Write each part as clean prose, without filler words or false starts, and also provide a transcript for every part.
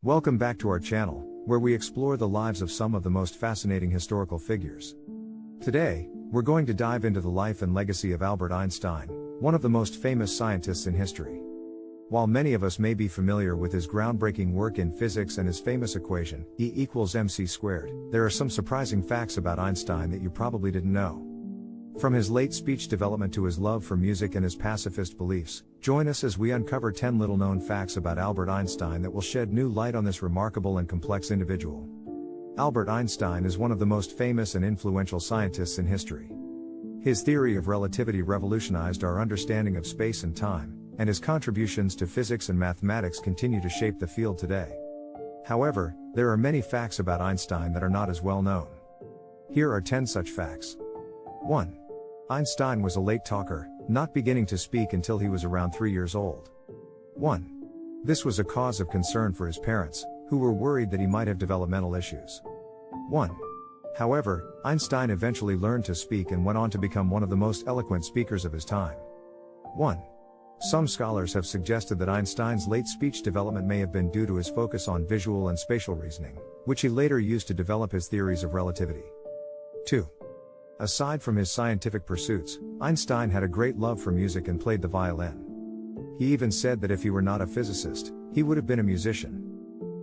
Welcome back to our channel, where we explore the lives of some of the most fascinating historical figures. Today, we're going to dive into the life and legacy of Albert Einstein, one of the most famous scientists in history. While many of us may be familiar with his groundbreaking work in physics and his famous equation, E=mc², there are some surprising facts about Einstein that you probably didn't know. From his late speech development to his love for music and his pacifist beliefs, join us as we uncover 10 little-known facts about Albert Einstein that will shed new light on this remarkable and complex individual. Albert Einstein is one of the most famous and influential scientists in history. His theory of relativity revolutionized our understanding of space and time, and his contributions to physics and mathematics continue to shape the field today. However, there are many facts about Einstein that are not as well known. Here are 10 such facts. 1. Einstein was a late talker, not beginning to speak until he was around 3 years old. 1. This was a cause of concern for his parents, who were worried that he might have developmental issues. 1. However, Einstein eventually learned to speak and went on to become one of the most eloquent speakers of his time. 1. Some scholars have suggested that Einstein's late speech development may have been due to his focus on visual and spatial reasoning, which he later used to develop his theories of relativity. 2. Aside from his scientific pursuits, Einstein had a great love for music and played the violin. He even said that if he were not a physicist, he would have been a musician.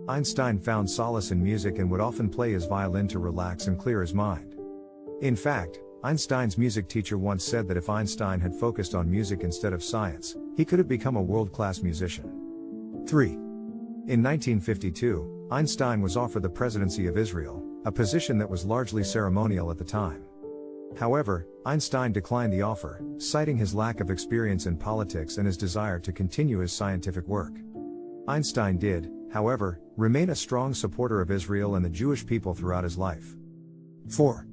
Einstein found solace in music and would often play his violin to relax and clear his mind. In fact, Einstein's music teacher once said that if Einstein had focused on music instead of science, he could have become a world-class musician. 3. In 1952, Einstein was offered the presidency of Israel, a position that was largely ceremonial at the time. However, Einstein declined the offer, citing his lack of experience in politics and his desire to continue his scientific work. Einstein did, however, remain a strong supporter of Israel and the Jewish people throughout his life. 4.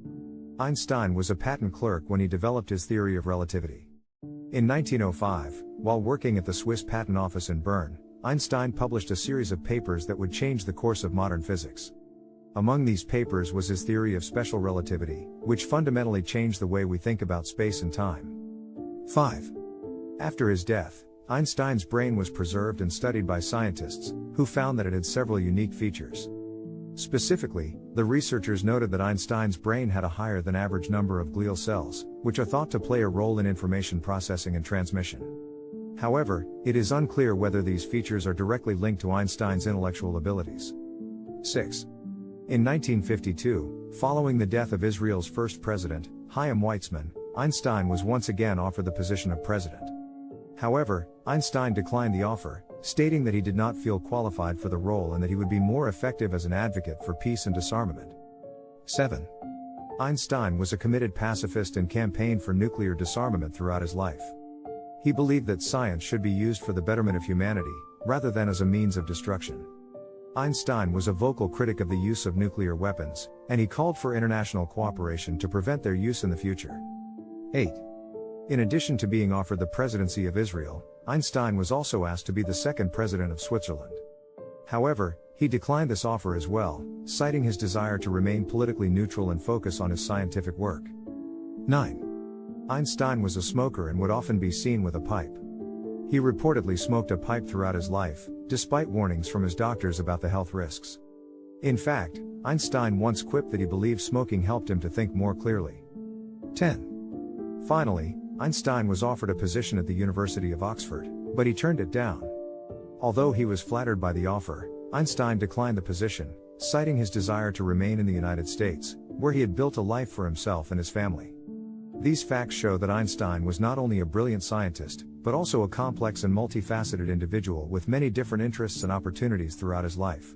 Einstein was a patent clerk when he developed his theory of relativity. In 1905, while working at the Swiss Patent Office in Bern, Einstein published a series of papers that would change the course of modern physics. Among these papers was his theory of special relativity, which fundamentally changed the way we think about space and time. 5. After his death, Einstein's brain was preserved and studied by scientists, who found that it had several unique features. Specifically, the researchers noted that Einstein's brain had a higher than average number of glial cells, which are thought to play a role in information processing and transmission. However, it is unclear whether these features are directly linked to Einstein's intellectual abilities. 6. In 1952, following the death of Israel's first president, Chaim Weizmann, Einstein was once again offered the position of president. However, Einstein declined the offer, stating that he did not feel qualified for the role and that he would be more effective as an advocate for peace and disarmament. 7. Einstein was a committed pacifist and campaigned for nuclear disarmament throughout his life. He believed that science should be used for the betterment of humanity, rather than as a means of destruction. Einstein was a vocal critic of the use of nuclear weapons, and he called for international cooperation to prevent their use in the future. 8. In addition to being offered the presidency of Israel, Einstein was also asked to be the second president of Switzerland. However, he declined this offer as well, citing his desire to remain politically neutral and focus on his scientific work. 9. Einstein was a smoker and would often be seen with a pipe. He reportedly smoked a pipe throughout his life, despite warnings from his doctors about the health risks. In fact, Einstein once quipped that he believed smoking helped him to think more clearly. 10. Finally, Einstein was offered a position at the University of Oxford, but he turned it down. Although he was flattered by the offer, Einstein declined the position, citing his desire to remain in the United States, where he had built a life for himself and his family. These facts show that Einstein was not only a brilliant scientist, but also a complex and multifaceted individual with many different interests and opportunities throughout his life.